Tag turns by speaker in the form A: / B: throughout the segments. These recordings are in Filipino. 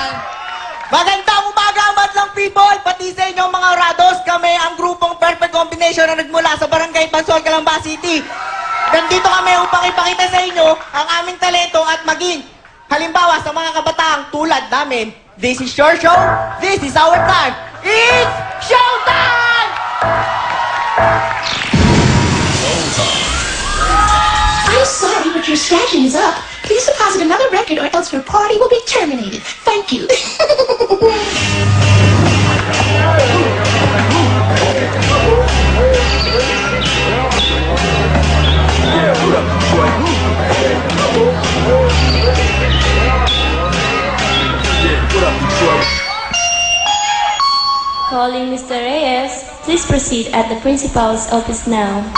A: yan.
B: Magandang umaga, madlang people! Pati sa inyong mga rados, kami ang grupong Perfect Combination na nagmula sa Barangay Bansol, Calamba City. Nandito kami upang ipakita sa inyo ang aming talento at maging halimbawa sa mga kabataang tulad namin. This is your show, this is our time. It's showtime!
C: I'm sorry, but your statue is up. Please deposit another record or else your party will be terminated. Thank you.
D: Calling Mr. Reyes. Please proceed at the principal's office now.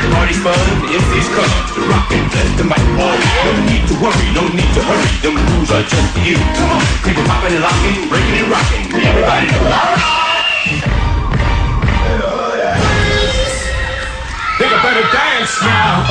E: Party's fun, if it's come to rock and bless the mic. No need to worry, no need to hurry. Them rules are just for you. Come on, people popping and locking, breaking and rocking. Everybody know. Think I better dance now.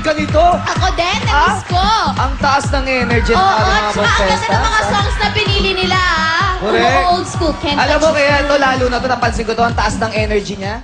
A: Ganito.
F: Ako din, na-miss ko.
A: Ang taas ng energy ng
F: Oo,
A: ating mga
F: tsaka ang ganda ng mga songs na pinili nila.
A: Correct.
F: Old school, Can't
A: Alam
F: Touch
A: mo
F: This
A: kaya
F: Girl.
A: ito, lalo na ito, napansin ko ito, ang taas ng energy niya.